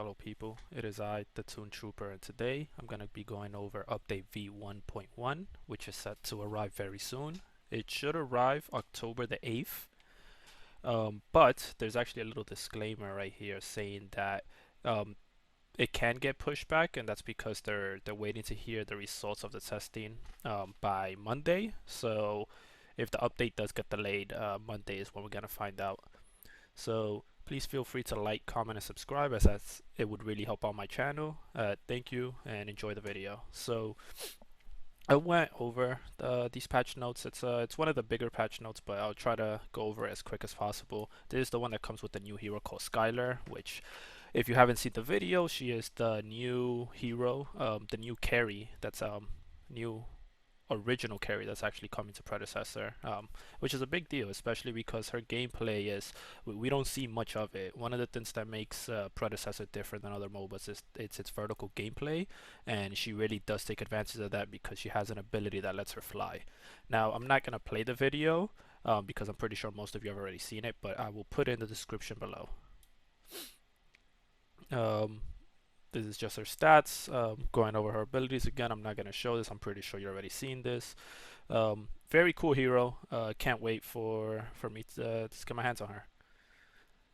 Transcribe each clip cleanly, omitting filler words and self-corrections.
fellow people. It is I, the Toon Trooper, and today I'm going to be going over update V1.1, which is set to arrive very soon. It should arrive October the 8th, but there's actually a little disclaimer right here saying that um, it can get pushed back, and that's because they're waiting to hear the results of the testing by Monday. So if the update does get delayed, Monday is when we're going to find out. So please feel free to like, comment, and subscribe, as it would really help out my channel. Thank you and enjoy the video. So I went over these patch notes. It's one of the bigger patch notes, but I'll try to go over it as quick as possible. This is the one that comes with the new hero called Skylar, which, if you haven't seen the video, she is the new hero, the new carry that's new original carry that's actually coming to Predecessor, which is a big deal, especially because her gameplay is, we don't see much of it. One of the things that makes Predecessor different than other MOBAs is its vertical gameplay, and she really does take advantage of that because she has an ability that lets her fly. Now, I'm not going to play the video because I'm pretty sure most of you have already seen it, but I will put it in the description below. This is just her stats, going over her abilities again. I'm not going to show this. I'm pretty sure you've already seen this. Very cool hero. Can't wait for me to get my hands on her.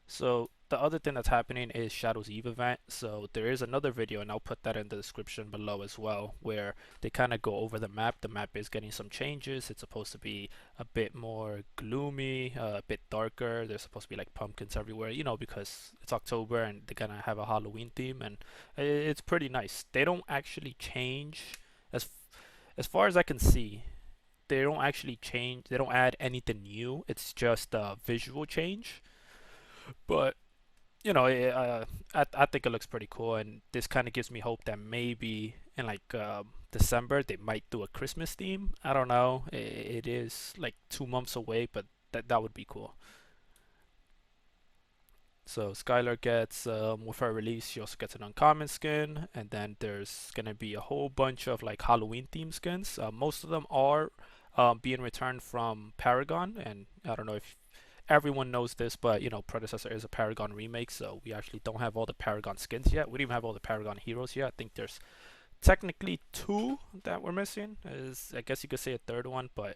So the other thing that's happening is Shadow's Eve event. So there is another video, and I'll put that in the description below as well, where they kind of go over the map. The map is getting some changes. It's supposed to be a bit more gloomy, a bit darker. There's supposed to be like pumpkins everywhere, you know, because it's October and they're gonna have a Halloween theme, and it's pretty nice. They don't actually change, as far as I can see. They don't actually change. They don't add anything new. It's just a visual change. But you know, I think it looks pretty cool, and this kind of gives me hope that maybe in like December they might do a Christmas theme. I don't know. It is like 2 months away, but that would be cool. So Skylar gets, with her release, she also gets an uncommon skin, and then there's gonna be a whole bunch of like Halloween themed skins. Most of them are being returned from Paragon, and I don't know if everyone knows this, but you know, Predecessor is a Paragon remake, so we actually don't have all the Paragon skins yet. We don't even have all the Paragon heroes yet. I think there's technically 2 that we're missing. I guess you could say a third one, but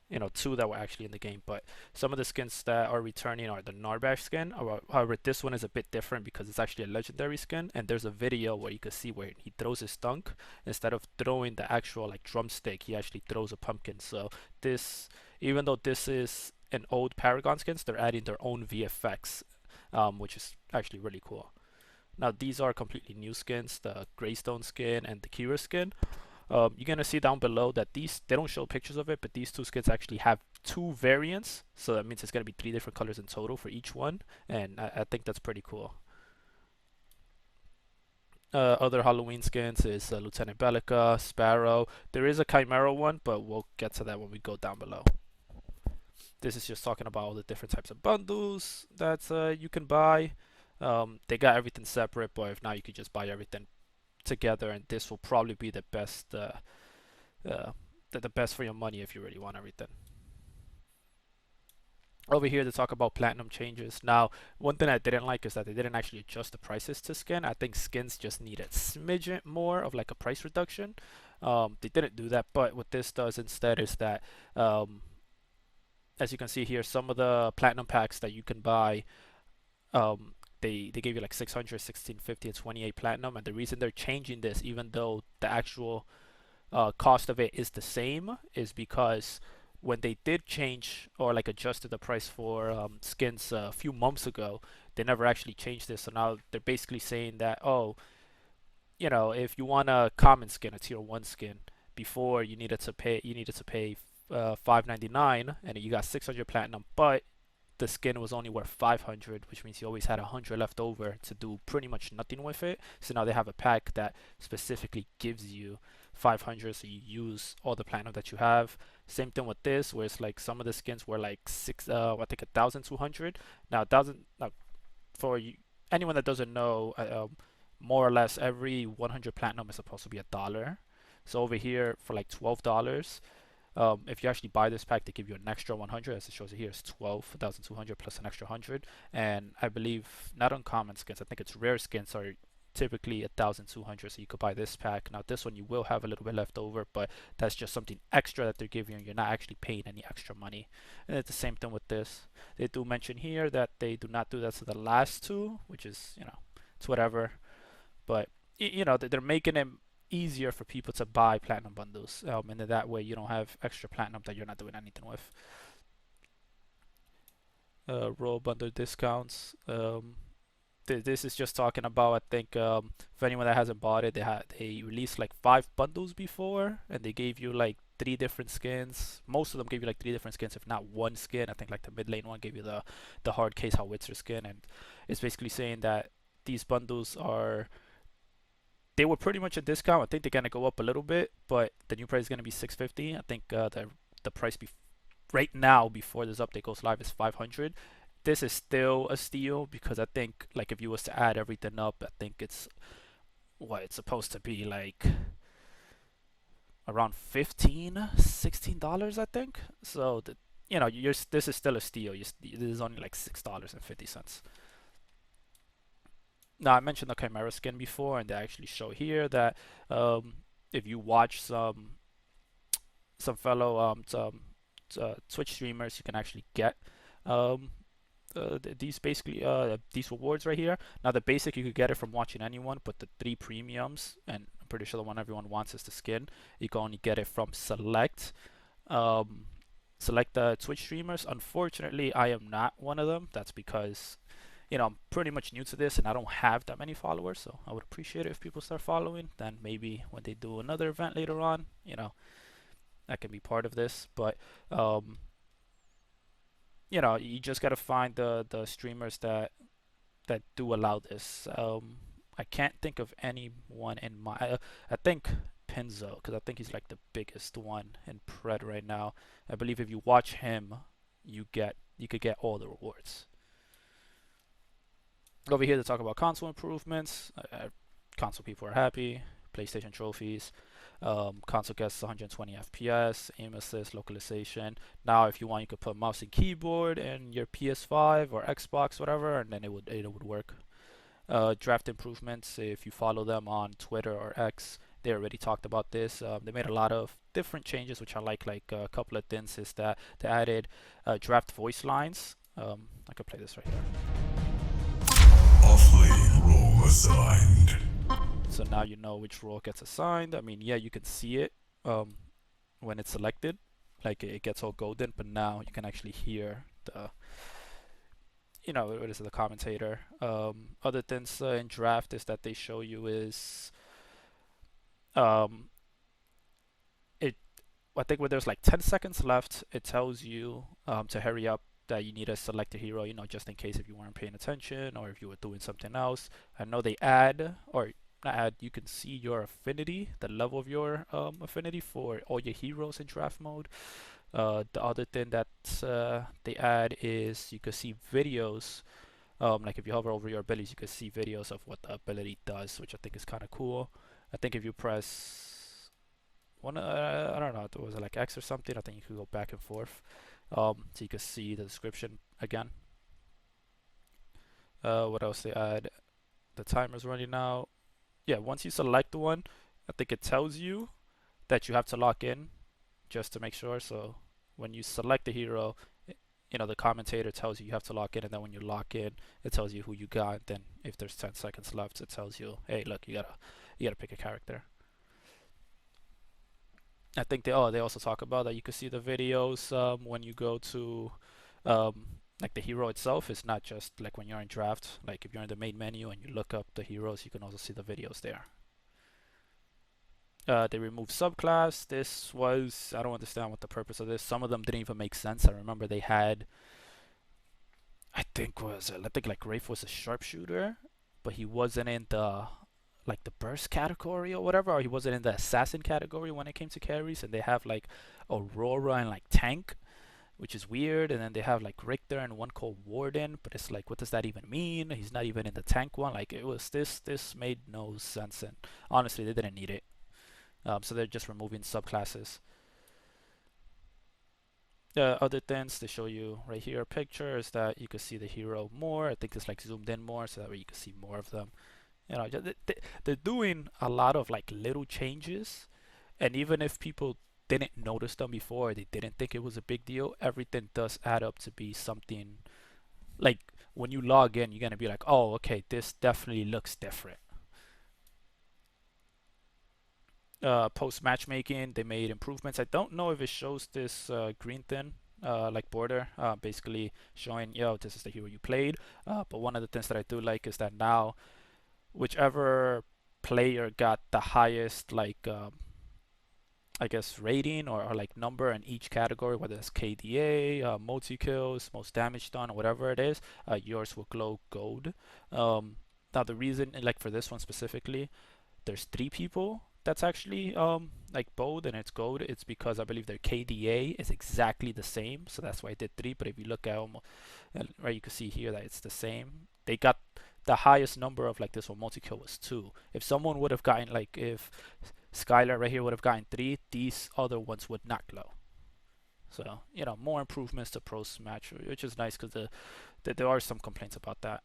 you know, 2 that were actually in the game. But some of the skins that are returning are the Narbash skin. However, this one is a bit different because it's actually a legendary skin, and there's a video where you can see where he throws his stunk. Instead of throwing the actual like drumstick, he actually throws a pumpkin. So this, even though this is an old Paragon skins, they're adding their own VFX, which is actually really cool. Now these are completely new skins, the Greystone skin and the Kira skin. You're gonna see down below that they don't show pictures of it, but these 2 skins actually have 2 variants, so that means it's gonna be 3 different colors in total for each one, and I think that's pretty cool. Other Halloween skins is Lieutenant Bellica, Sparrow. There is a Chimera one, but we'll get to that when we go down below. This is just talking about all the different types of bundles that you can buy. They got everything separate, but if not, you could just buy everything together, and this will probably be the best, the best for your money if you really want everything. Over here to talk about platinum changes. Now, one thing I didn't like is that they didn't actually adjust the prices to skin. I think skins just need a smidgen more of like a price reduction. They didn't do that, but what this does instead is that as you can see here, some of the platinum packs that you can buy, they gave you like 600, 1650, and 28 platinum. And the reason they're changing this, even though the actual cost of it is the same, is because when they did change or like adjusted the price for skins a few months ago, they never actually changed this. So now they're basically saying that, oh, you know, if you want a common skin, a tier 1 skin, before you needed to pay $5.99, and you got 600 platinum, but the skin was only worth 500, which means you always had 100 left over to do pretty much nothing with it. So now they have a pack that specifically gives you 500, so you use all the platinum that you have. Same thing with this, where it's like some of the skins were like I think 1,200. Now for you, anyone that doesn't know, more or less every 100 platinum is supposed to be $1. So over here for like $12, if you actually buy this pack, they give you an extra 100. As it shows here, it's 12,200 plus an extra 100. And I believe not uncommon skins, I think it's rare skins, are typically 1,200, so you could buy this pack. Now this one you will have a little bit left over, but that's just something extra that they're giving you. You're not actually paying any extra money. And it's the same thing with this. They do mention here that they do not do that to the last two, which is, you know, it's whatever. But you know, they're making it easier for people to buy platinum bundles, and then that way you don't have extra platinum that you're not doing anything with. Roll bundle discounts. This is just talking about, I think, for anyone that hasn't bought it, they released like 5 bundles before, and they gave you like 3 different skins. Most of them gave you like 3 different skins, if not one skin. I think like the mid lane one gave you the hard case howitzer skin, and it's basically saying that these bundles they were pretty much a discount. I think they're gonna go up a little bit, but the new price is gonna be 650. I think the price right now before this update goes live is 500. This is still a steal because I think like if you was to add everything up, I think it's it's supposed to be like around $15-16, I think. So you know, this is still a steal. This is only like $6.50. Now I mentioned the Chimera skin before, and they actually show here that if you watch some fellow Twitch streamers, you can actually get these basically these rewards right here. Now the basic you could get it from watching anyone, but the 3 premiums, and I'm pretty sure the one everyone wants is the skin. You can only get it from select Twitch streamers. Unfortunately, I am not one of them. That's because, you know, I'm pretty much new to this and I don't have that many followers, so I would appreciate it if people start following. Then maybe when they do another event later on, you know, I can be part of this. But you know, you just gotta find the streamers that do allow this. I can't think of anyone in my. I think Pinzo, because I think he's like the biggest one in Pred right now. I believe if you watch him, you could get all the rewards. Over here to talk about console improvements. Console people are happy. PlayStation trophies. Console gets 120 FPS, aim assist, localization. Now, if you want, you could put mouse and keyboard in your PS5 or Xbox, whatever, and then it would work. Draft improvements. If you follow them on Twitter or X, they already talked about this. They made a lot of different changes, which I like. Like a couple of things is that they added draft voice lines. I could play this right here. Off-lane role assigned. So now you know which role gets assigned. I mean, yeah, you can see it when it's selected, like it gets all golden, but now you can actually hear the, you know, what is it, the commentator. Other things in draft is that they show you is I think when there's like 10 seconds left, it tells you to hurry up, that you need to select a hero, you know, just in case if you weren't paying attention or if you were doing something else. I know they add, or not add, you can see your affinity, the level of your affinity for all your heroes in draft mode. The other thing that they add is you can see videos. Like if you hover over your abilities, you can see videos of what the ability does, which I think is kind of cool. I think if you press one, I don't know, was it like X or something? I think you could go back and forth. So you can see the description again. What else they add? The timer's running now. Yeah, once you select the one, I think it tells you that you have to lock in just to make sure. So when you select the hero, you know, the commentator tells you you have to lock in, and then when you lock in, it tells you who you got. Then if there's 10 seconds left, it tells you, hey, look, you gotta pick a character. I think they also talk about that you can see the videos when you go to like the hero itself. It's not just like when you're in draft. Like if you're in the main menu and you look up the heroes, you can also see the videos there. They removed subclass. This was, I don't understand what the purpose of this. Some of them didn't even make sense. I remember they had, I think like Rafe was a sharpshooter, but he wasn't in the like the burst category or whatever, or he wasn't in the assassin category when it came to carries. And they have like Aurora and like tank, which is weird. And then they have like Richter and one called Warden, but it's like, what does that even mean? He's not even in the tank one. Like it was this made no sense, and honestly they didn't need it. So they're just removing subclasses. Other things they show you right here, pictures that you can see the hero more. I think it's like zoomed in more, so that way you can see more of them. You know, they're doing a lot of like little changes, and even if people didn't notice them before, they didn't think it was a big deal, everything does add up to be something like when you log in, you're gonna be like, oh, okay, this definitely looks different. Post matchmaking, they made improvements. I don't know if it shows this green thing, like border, basically showing, yo, this is the hero you played. But one of the things that I do like is that now, whichever player got the highest, like, I guess, rating or like number in each category, whether it's KDA, multi kills, most damage done, or whatever it is, yours will glow gold. Now, the reason, like for this one specifically, there's 3 people that's actually like bold and it's gold. It's because I believe their KDA is exactly the same, so that's why I did 3. But if you look at almost, right, you can see here that it's the same. They got the highest number of like this one multi kill was 2. If someone would have gotten, like if Skylar right here would have gotten 3, these other ones would not glow. So you know, more improvements to pro match, which is nice because there are some complaints about that.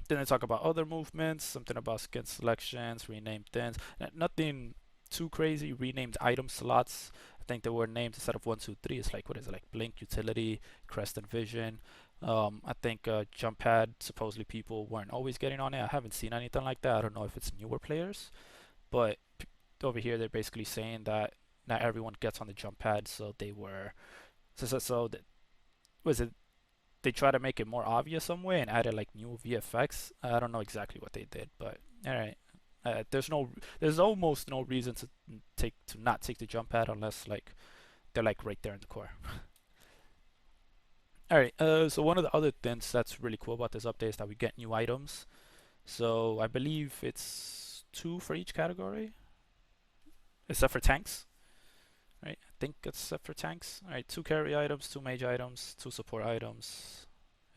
Then they talk about other movements, something about skin selections, renamed things. Nothing too crazy. Renamed item slots. I think they were named instead of 1, 2, 3. It's like, what is it, like blink, utility, crest, and vision. I think jump pad, supposedly people weren't always getting on it. I haven't seen anything like that. I don't know if it's newer players, but over here they're basically saying that not everyone gets on the jump pad, so they were so that was it, they try to make it more obvious some way and added like new VFX. I don't know exactly what they did, but all right. There's almost no reason to not take the jump pad unless like they're like right there in the core. All right. So one of the other things that's really cool about this update is that we get new items. So I believe it's 2 for each category, except for tanks. Right? I think except for tanks. All right. 2 carry items, 2 mage items, 2 support items.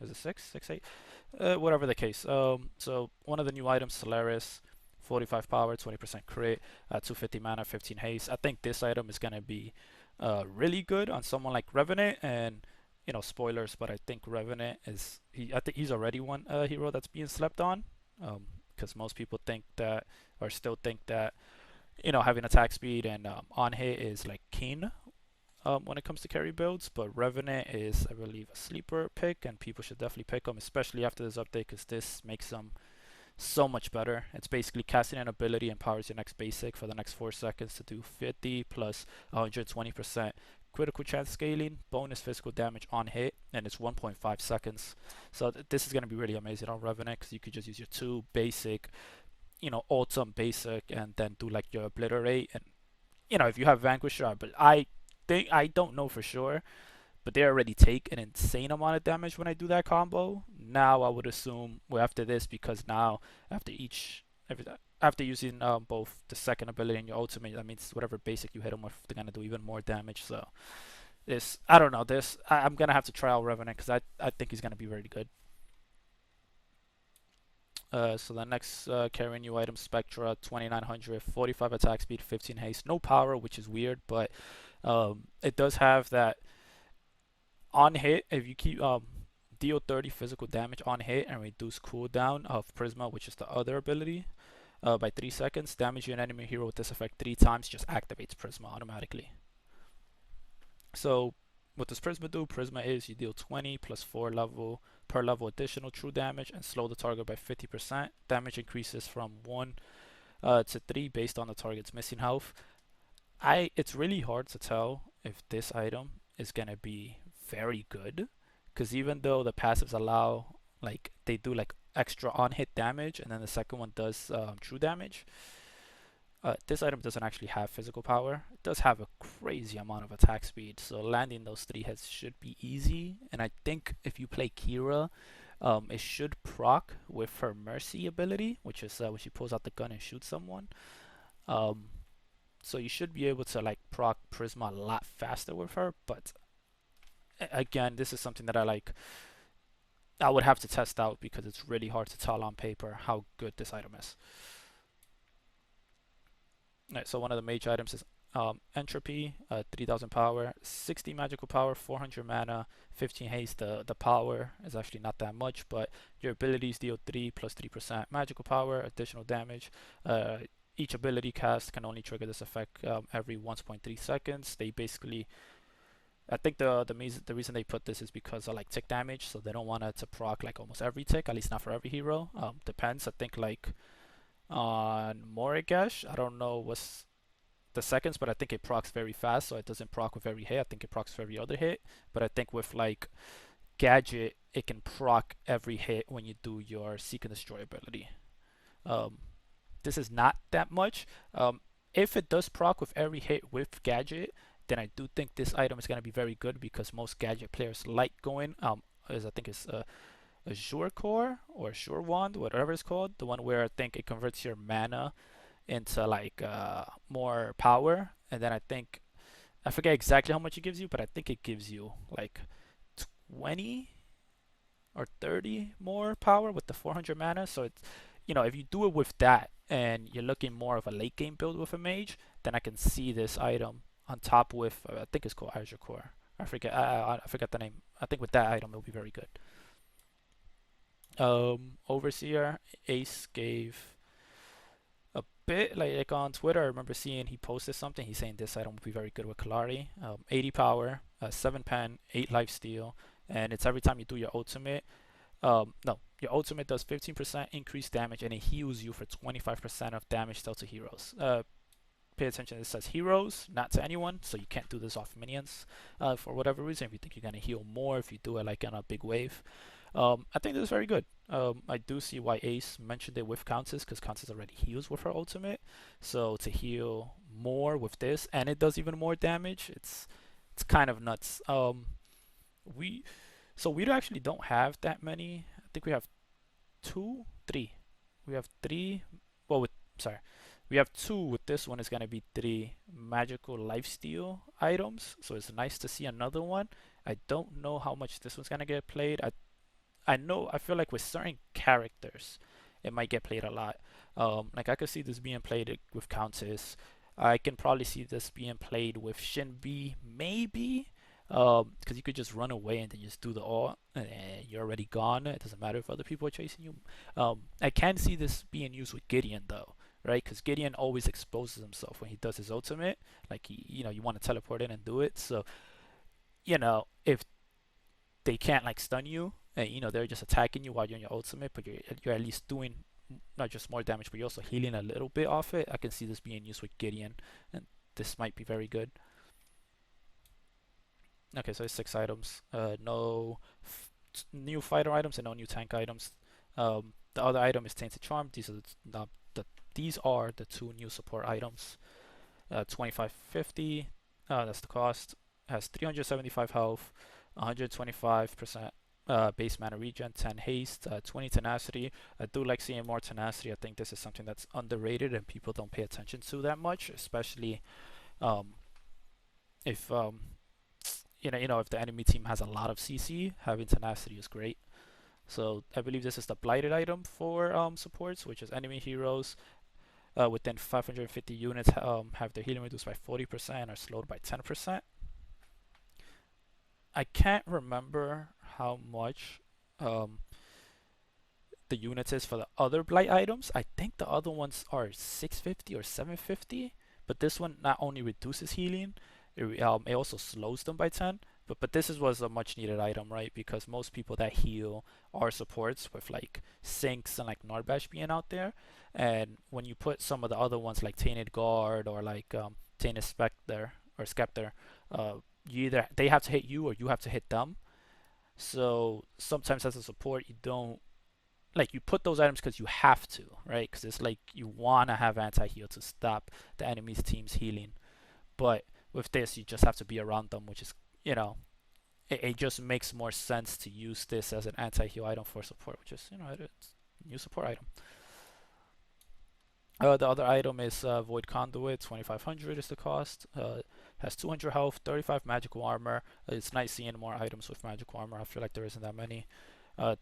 Is it 6? 6, 8? Whatever the case. So one of the new items, Solaris, 45 power, 20% crit, 250 mana, 15 haste. I think this item is gonna be really good on someone like Revenant, and you know, spoilers, but I think Revenant is I think he's already one hero that's being slept on, because most people think that, or still think that, you know, having attack speed and on hit is like king when it comes to carry builds, but Revenant is, I believe, a sleeper pick, and people should definitely pick him, especially after this update, because this makes him so much better. It's basically casting an ability empowers your next basic for the next 4 seconds to do 50 plus 120% critical chance scaling, bonus physical damage on hit, and it's 1.5 seconds. So this is going to be really amazing on Revenant, because you could just use your 2 basic, you know, ultim basic, and then do like your obliterate, and you know, if you have Vanquisher, but I don't know for sure, but they already take an insane amount of damage when I do that combo. Now I would assume, well, after this, because now after after using both the second ability and your ultimate, that means whatever basic you hit them with, they're gonna do even more damage. So this, I don't know, I'm gonna have to try out Revenant, because I think he's gonna be very good. So the next carrying new item, Spectra, 2900, 45 attack speed, 15 haste, no power, which is weird, but it does have that on hit. If you keep deal 30 physical damage on hit and reduce cooldown of Prisma, which is the other ability, by 3 seconds, damage an enemy hero with this effect 3 times, just activates Prisma automatically. So what does Prisma do? Prisma is you deal 20 plus 4 level per level additional true damage and slow the target by 50%. Damage increases from 1 to 3 based on the target's missing health. It's really hard to tell if this item is gonna be very good, because even though the passives allow, like, they do like extra on hit damage, and then the second one does true damage, this item doesn't actually have physical power. It does have a crazy amount of attack speed, so landing those 3 hits should be easy. And I think if you play Kira, it should proc with her Mercy ability, which is when she pulls out the gun and shoots someone. So you should be able to like proc Prisma a lot faster with her. But again, this is something that I would have to test out, because it's really hard to tell on paper how good this item is. Right, so one of the mage items is Entropy, 3000 power, 60 magical power, 400 mana, 15 haste. The power is actually not that much, but your abilities deal 3 plus 3% magical power, additional damage. Each ability cast can only trigger this effect every 1.3 seconds. They basically, I think the reason they put this is because of like tick damage, so they don't want it to proc like almost every tick, at least not for every hero. Depends. I think like on Morigesh, I don't know what's the seconds, but I think it procs very fast, so it doesn't proc with every hit. I think it procs for every other hit, but I think with like Gadget, it can proc every hit when you do your Seek and Destroy ability. Um, this is not that much. If it does proc with every hit with Gadget, then I do think this item is going to be very good because most Gadget players like going, as I think it's Azure Core or Azure Wand, whatever it's called, the one where I think it converts your mana into like more power, and then I think I forget exactly how much it gives you, but I think it gives you like 20 or 30 more power with the 400 mana. So it's, if you do it with that and you're looking more of a late game build with a mage, then I can see this item on top with I think it's called Azure Core. I forget the name. I think with that item it'll be very good. Overseer Ace gave a bit like on Twitter. I remember seeing he posted something. He's saying this item will be very good with Kalari. 80 power, 7 pen, 8 life steal, and it's every time you do your ultimate. No, your ultimate does 15% increased damage and it heals you for 25% of damage dealt to heroes. Pay attention, it says heroes, not to anyone, so you can't do this off minions for whatever reason. If you think you're going to heal more, if you do it like on a big wave. I think this is very good. I do see why Ace mentioned it with Countess, because Countess already heals with her ultimate. So to heal more with this, and it does even more damage, it's kind of nuts. We actually don't have that many. I think we have three. We have three. Well, sorry, we have two. With this one, is gonna be 3 magical lifesteal items. So it's nice to see another one. I don't know how much this one's gonna get played. I feel like with certain characters, it might get played a lot. Like I could see this being played with Countess. I can probably see this being played with Shinbi, maybe, because you could just run away and then just do the all, and you're already gone. It doesn't matter if other people are chasing you. I can see this being used with Gideon though, right? Because Gideon always exposes himself when he does his ultimate. Like you want to teleport in and do it. So if they can't like stun you, and they're just attacking you while you're in your ultimate, but you're at least doing not just more damage, but you're also healing a little bit off it. I can see this being used with Gideon, and this might be very good. Okay, so it's 6 items. No new fighter items and no new tank items. The other item is Tainted Charm. These are the 2 new support items. 2550. That's the cost. Has 375 health, 125% base mana regen, 10 haste, 20 tenacity. I do like seeing more tenacity. I think this is something that's underrated and people don't pay attention to that much, especially if if the enemy team has a lot of CC, having tenacity is great. So I believe this is the blighted item for supports, which is enemy heroes within 550 units have their healing reduced by 40% or slowed by 10%. I can't remember how much the units is for the other blight items. I think the other ones are 650 or 750, but this one not only reduces healing, it also slows them by 10. But this was a much needed item, right? Because most people that heal are supports with like Sinks and like Narbash being out there. And when you put some of the other ones like Tainted Guard or like Tainted Spectre or Scepter, either they have to hit you or you have to hit them. So sometimes as a support, you don't like you put those items because you have to, right? Because it's like you want to have anti-heal to stop the enemy's team's healing. But with this, you just have to be around them, which is it just makes more sense to use this as an anti-heal item for support, which is it's a new support item. The other item is Void Conduit, 2500 is the cost. Has 200 health, 35 magical armor. It's nice seeing more items with magical armor. I feel like there isn't that many.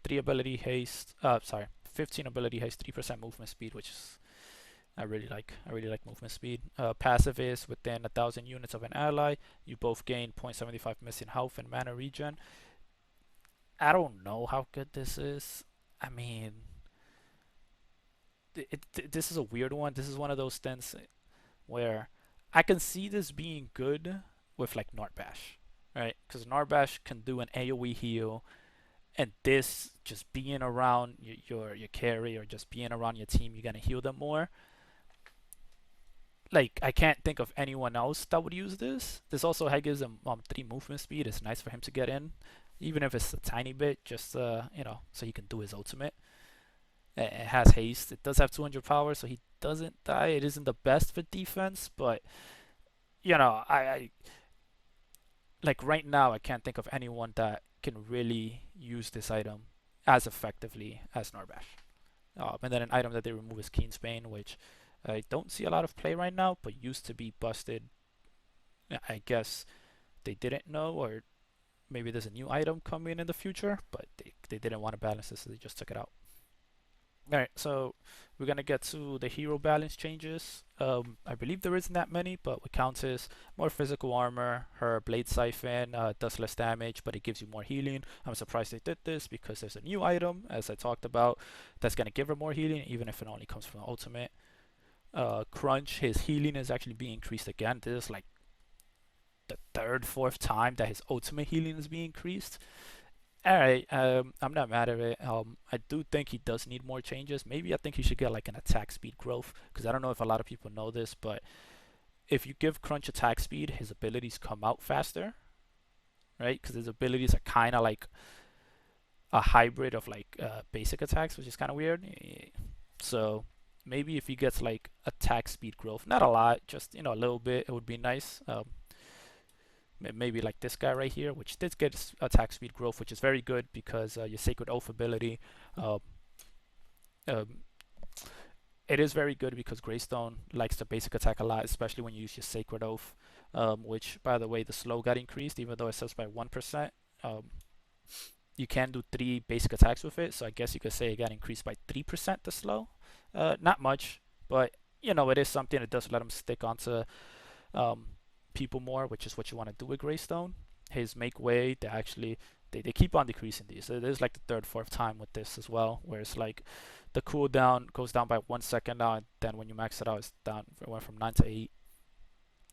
3 ability haste. 15 ability haste, 3% movement speed, which is I really like movement speed. Passive is within 1,000 units of an ally. You both gain 0.75 missing health and mana regen. I don't know how good this is. I mean, this is a weird one. This is one of those things where I can see this being good with like Nordbash, right? Because Nordbash can do an AoE heal, and this just being around your carry or just being around your team, you're gonna heal them more. Like I can't think of anyone else that would use this. This also gives him 3 movement speed. It's nice for him to get in, even if it's a tiny bit, just so he can do his ultimate. It has haste. It does have 200 power, so he doesn't die. It isn't the best for defense, but I like right now I can't think of anyone that can really use this item as effectively as Norbash. And then an item that they remove is Keensbane, which I don't see a lot of play right now, but used to be busted. I guess they didn't know, or maybe there's a new item coming in the future, but they didn't want to balance this, so they just took it out. Alright, so we're gonna get to the hero balance changes. I believe there isn't that many, but what counts is more physical armor. Her blade siphon does less damage, but it gives you more healing. I'm surprised they did this because there's a new item, as I talked about, that's gonna give her more healing, even if it only comes from ultimate. Crunch, his healing is actually being increased again. This is like the third, fourth time that his ultimate healing is being increased. Alright, I'm not mad at it. I do think he does need more changes. Maybe I think he should get like an attack speed growth, because I don't know if a lot of people know this, but if you give Crunch attack speed, his abilities come out faster, right? Because his abilities are kind of like a hybrid of like basic attacks, which is kind of weird. So maybe if he gets like attack speed growth, not a lot, just a little bit, it would be nice. Maybe like this guy right here, which did get attack speed growth, which is very good because your Sacred Oath ability, um, it is very good because Greystone likes the basic attack a lot, especially when you use your Sacred Oath, which, by the way, the slow got increased, even though it says by 1%. You can do 3 basic attacks with it, so I guess you could say it got increased by 3% the slow. Not much, but it is something that does let him stick onto people more, which is what you want to do with Greystone. His make way, they keep on decreasing these. So there's like the third, fourth time with this as well, where it's like the cooldown goes down by 1 second now, and then when you max it out, it's down. It went from 9 to 8.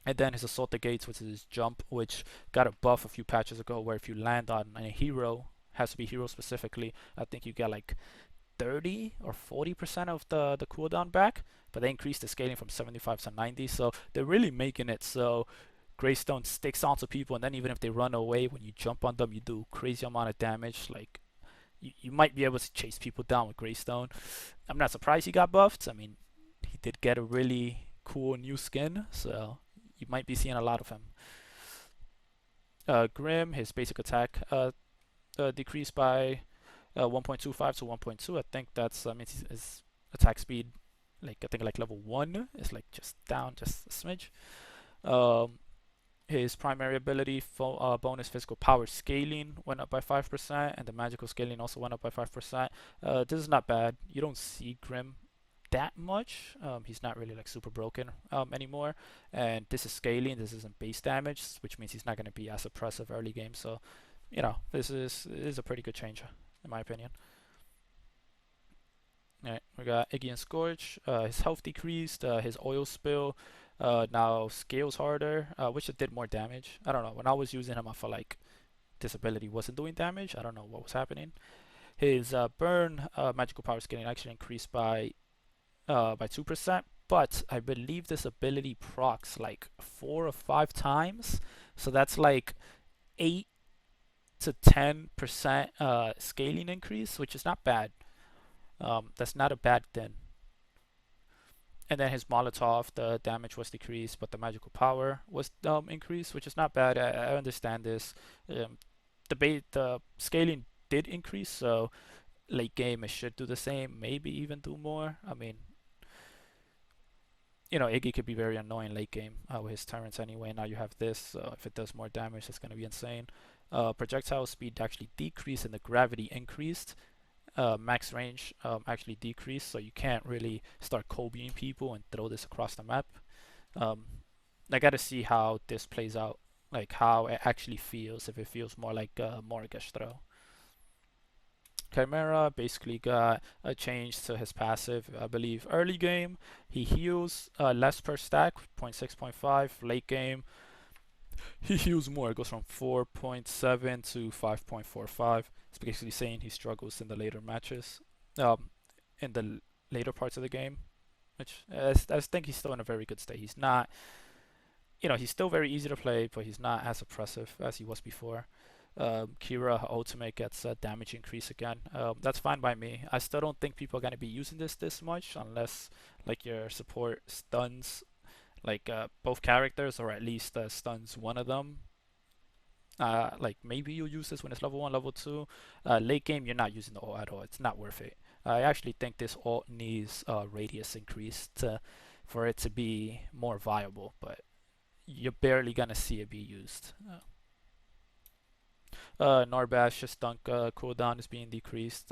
And then his Assault the Gates, which is his jump, which got a buff a few patches ago, where if you land on a hero, has to be hero specifically, I think you get like 30 or 40% of the cooldown back, but they increased the scaling from 75 to 90, so they're really making it so Greystone sticks onto people, and then even if they run away, when you jump on them, you do crazy amount of damage. Like you might be able to chase people down with Greystone. I'm not surprised he got buffed. I mean, he did get a really cool new skin, so you might be seeing a lot of him. Grim, his basic attack decreased by 1.25 to 1.2. I think that's his attack speed, like I think like level 1 is like just down just a smidge. His primary ability, bonus physical power scaling, went up by 5%, and the magical scaling also went up by 5%. This is not bad. You don't see Grim that much. He's not really like super broken anymore. And this is scaling, this isn't base damage, which means he's not going to be as oppressive early game. So, this is a pretty good change, in my opinion. Alright, we got Iggy and Scorch. His health decreased, his oil spill now scales harder, which it did more damage. I don't know. When I was using him, I felt like this ability wasn't doing damage. I don't know what was happening. His burn magical power scaling actually increased by 2%, but I believe this ability procs like 4 or 5 times, so that's like 8 to 10% scaling increase, which is not bad. That's not a bad thing. And then his Molotov, the damage was decreased, but the magical power was increased, which is not bad. I understand this. The scaling did increase, so late game it should do the same, maybe even do more. I mean, Iggy could be very annoying late game with his turrets anyway. Now you have this, so if it does more damage, it's going to be insane. Projectile speed actually decreased and the gravity increased. max range actually decreased, so you can't really start Kobeing people and throw this across the map. Um, I gotta see how this plays out, like how it actually feels, if it feels more like Mortgage throw. Chimera basically got a change to his passive. I believe early game he heals less per stack, 0.6, 0.5. Late game he heals more. It goes from 4.7 to 5.45. It's basically saying he struggles in the later matches, in the later parts of the game, which I think he's still in a very good state. He's not, he's still very easy to play, but he's not as oppressive as he was before. Kira ultimate gets a damage increase again. That's fine by me. I still don't think people are gonna be using this much unless like your support stuns like both characters or at least stuns one of them. Like maybe you'll use this when it's level 1, level 2. Late game you're not using the ult at all. It's not worth it. I actually think this ult needs radius increase for it to be more viable, but you're barely gonna see it be used. Norbash's dunk cooldown is being decreased.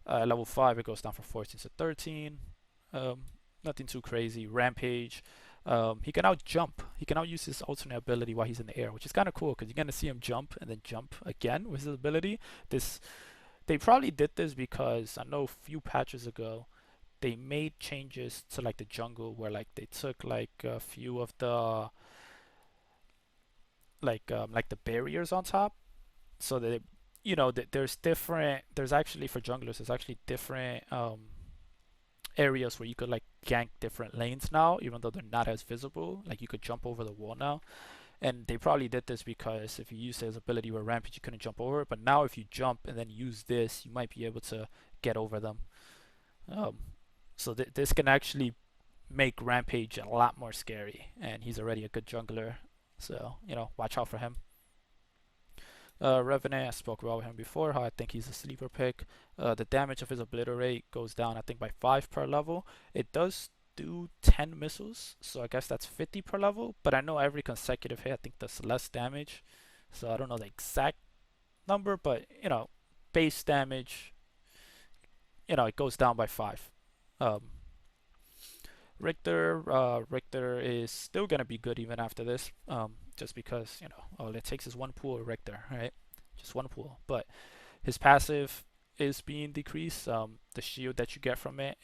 Level 5 it goes down from 14 to 13. Um, Nothing too crazy. Rampage. He can out jump. He can out use his alternate ability while he's in the air, which is kind of cool because you're gonna see him jump and then jump again with his ability. This They probably did this because I know a few patches ago they made changes to like the jungle where like they took like a few of the like the barriers on top, so that there's actually for junglers there's actually different areas where you could like gank different lanes now, even though they're not as visible. Like you could jump over the wall now, and they probably did this because if you use his ability with Rampage, you couldn't jump over it. But now if you jump and then use this, you might be able to get over them. Um, so this can actually make Rampage a lot more scary, and he's already a good jungler, so watch out for him. Revenant, I spoke about him before, how I think he's a sleeper pick. The damage of his obliterate goes down, I think, by 5 per level. It does do 10 missiles, so I guess that's 50 per level, but I know every consecutive hit I think does less damage, so I don't know the exact number, but base damage, it goes down by 5. Um, Richter is still gonna be good even after this, just because all it takes is one pool of Richter, right? Just one pool. But his passive is being decreased. The shield that you get from it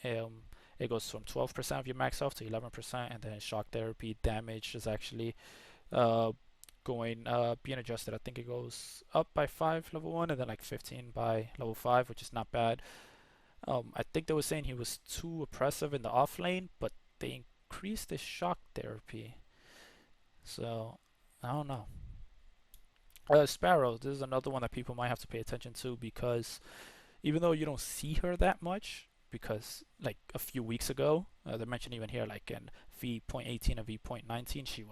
goes from 12% of your max health to 11%, and then shock therapy damage is actually being adjusted. I think it goes up by 5 level 1, and then like 15 by level 5, which is not bad. I think they were saying he was too oppressive in the off lane, but they increased the shock therapy. So I don't know. Sparrow, this is another one that people might have to pay attention to because even though you don't see her that much, because like a few weeks ago, they mentioned even here like in V.18 and V.19, she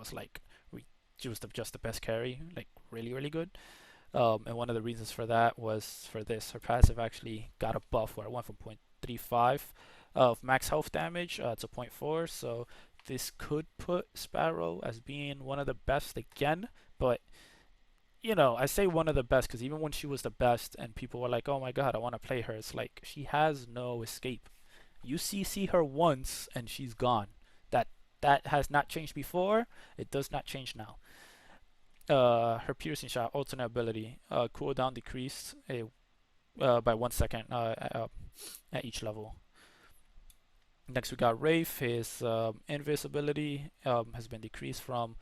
was just the best carry, like really really good. And one of the reasons for that was for this. Her passive actually got a buff where it went from 0.35 of max health damage to zero point 0.4. So this could put Sparrow as being one of the best again. But I say one of the best because even when she was the best and people were like, "Oh my God, I want to play her," it's like she has no escape. You see her once and she's gone. That has not changed before. It does not change now. Her piercing shot alternate ability cooldown decreased by 1 second at each level. Next we got Wraith. His invisibility has been decreased from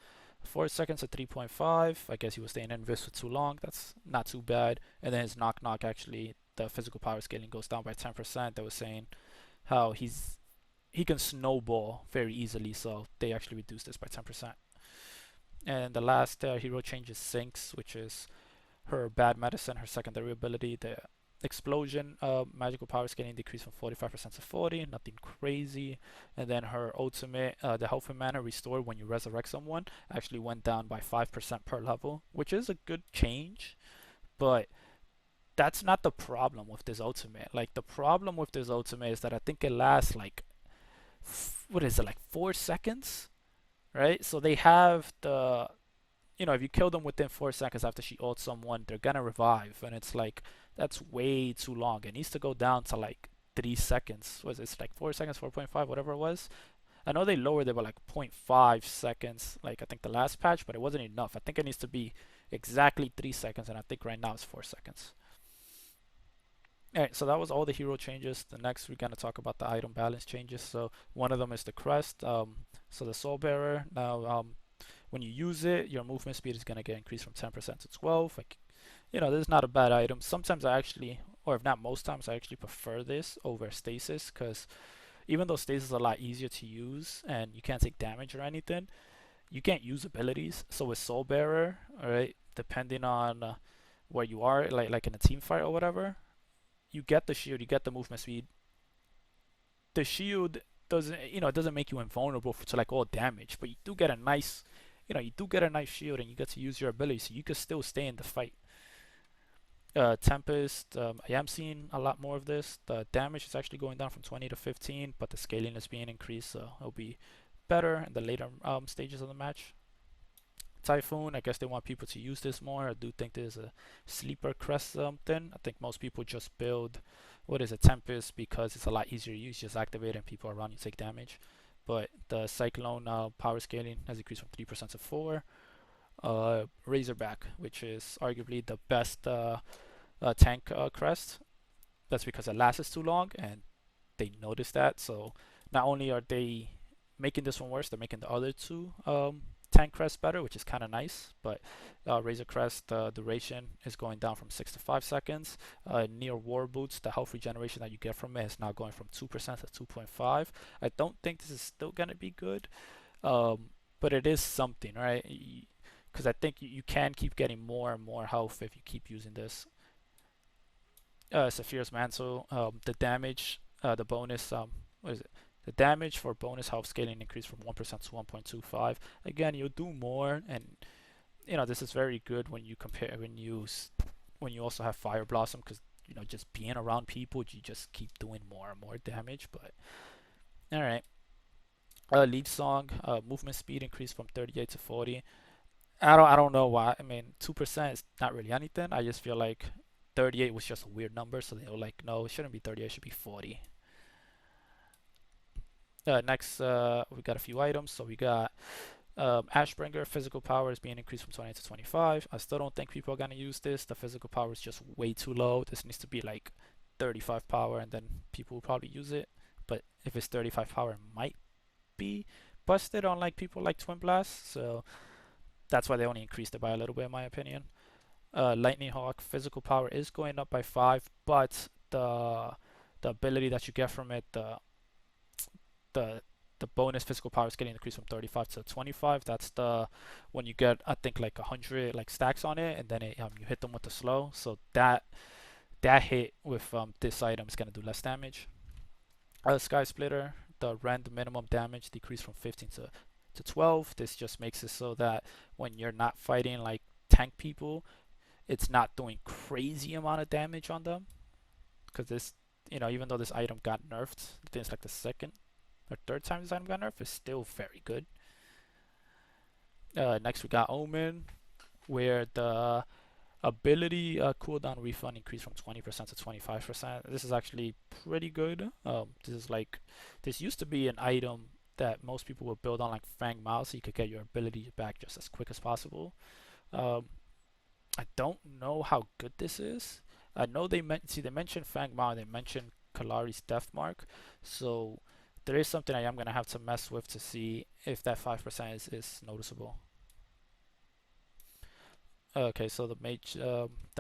4 seconds to 3.5. I guess he was staying invis for too long. That's not too bad. And then his knock knock, actually the physical power scaling goes down by 10%. They were saying how he can snowball very easily, so they actually reduced this by 10%. And the last hero change is Sinks, which is her bad medicine, her secondary ability. The explosion magical power scaling decreased from 45% to 40, nothing crazy. And then her ultimate, the health and mana restored when you resurrect someone, actually went down by 5% per level, which is a good change. But that's not the problem with this ultimate. Like the problem with this ultimate is that I think it lasts like, what is it, like 4 seconds? Right? So they have the if you kill them within 4 seconds after she ults someone, they're gonna revive, and it's like that's way too long. It needs to go down to like 3 seconds. Was it like 4 seconds, 4.5, whatever it was? I know they lowered it by like zero point 0.5 seconds, like I think the last patch, but it wasn't enough. I think it needs to be exactly 3 seconds, and I think right now it's 4 seconds. Alright, so that was all the hero changes. The next we're gonna talk about the item balance changes. So one of them is the crest. So the soul bearer. Now, when you use it, your movement speed is gonna get increased from 10% to 12. Like, this is not a bad item. Sometimes I actually, or if not most times, I actually prefer this over stasis, because even though stasis is a lot easier to use and you can't take damage or anything, you can't use abilities. So with soul bearer, all right, depending on where you are, like in a team fight or whatever, you get the shield, you get the movement speed. The shield doesn't, it doesn't make you invulnerable to like all damage, but you do get a nice, shield, and you get to use your ability, so you can still stay in the fight. Tempest, I am seeing a lot more of this. The damage is actually going down from 20 to 15, but the scaling is being increased, so it'll be better in the later stages of the match. Typhoon, I guess they want people to use this more. I do think there's a sleeper crest something. I think most people just build, what is it, Tempest, because it's a lot easier to use. Just activate it and people around you take damage. But the Cyclone power scaling has increased from 3% to 4. Razorback, which is arguably the best tank crest. That's because it lasts too long, and they noticed that. So not only are they making this one worse, they're making the other two tank crest better, which is kind of nice. But Razor Crest, the duration is going down from 6 to 5 seconds. Near War Boots, the health regeneration that you get from it is now going from 2% to 2.5. I don't think this is still going to be good, but it is something, right? Because I think you can keep getting more and more health if you keep using this. Saphir's Mantle, the damage, the bonus, what is it? The damage for bonus health scaling increased from 1% to 1.25. Again, you'll do more, and this is very good when you compare when you also have Fire Blossom, because just being around people, you just keep doing more and more damage. But all right, Lead Song, movement speed increased from 38 to 40. I don't know why. I mean, 2% is not really anything. I just feel like 38 was just a weird number, so they were like, no, it shouldn't be 38, it should be 40. Next, we got a few items. So we got Ashbringer, physical power is being increased from 20 to 25. I still don't think people are going to use this. The physical power is just way too low. This needs to be like 35 power, and then people will probably use it. But if it's 35 power, it might be busted on like people like Twin Blast. So that's why they only increased it by a little bit, in my opinion. Lightning Hawk, physical power is going up by 5, but the ability that you get from it, the bonus physical power is getting increased from 35 to 25. That's the when you get, I think, like 100 like stacks on it, and then you hit them with the slow. So that hit with this item is gonna do less damage. Sky Splitter, the rend minimum damage decreased from 15 to 12. This just makes it so that when you're not fighting like tank people, it's not doing crazy amount of damage on them, because this, even though this item got nerfed, I think it's like the second or third time this item got nerfed, is still very good. Next we got Omen, where the ability cooldown refund increased from 20% to 25%. This is actually pretty good. This used to be an item that most people would build on like Fang Mao, so you could get your ability back just as quick as possible. I don't know how good this is. I know they mentioned Fang Mao, and they mentioned Kalari's Death Mark, so there is something I am gonna have to mess with to see if that 5% is noticeable. Okay, so the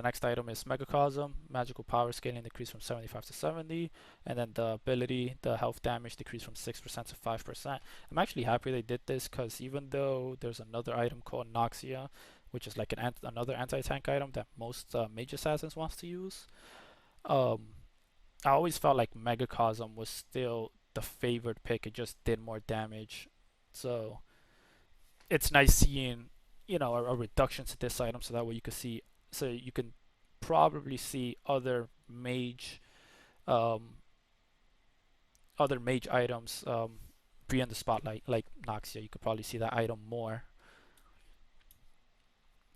next item is Megacosm. Magical power scaling decreased from 75 to 70, and then the ability, the health damage decreased from 6% to 5%. I'm actually happy they did this, because even though there's another item called Noxia, which is like another anti-tank item that most mage assassins wants to use, I always felt like Megacosm was still the favored pick. It just did more damage, so it's nice seeing a reduction to this item, so that way you can probably see other mage items be in the spotlight, like Noxia. You could probably see that item more.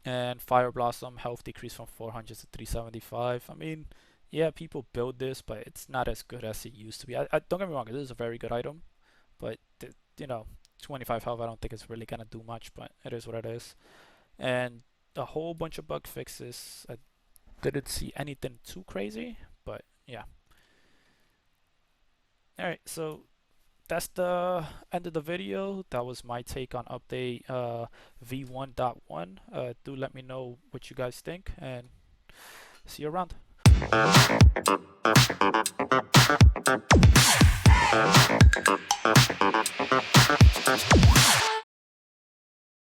And Fire Blossom health decrease from 400 to 375. I mean, yeah, people build this, but it's not as good as it used to be. I don't get me wrong, this is a very good item, but you know, 25 health, I don't think it's really gonna do much, but it is what it is. And a whole bunch of bug fixes. I didn't see anything too crazy, but yeah. Alright, so that's the end of the video. That was my take on update V1.1. Do let me know what you guys think, and see you around.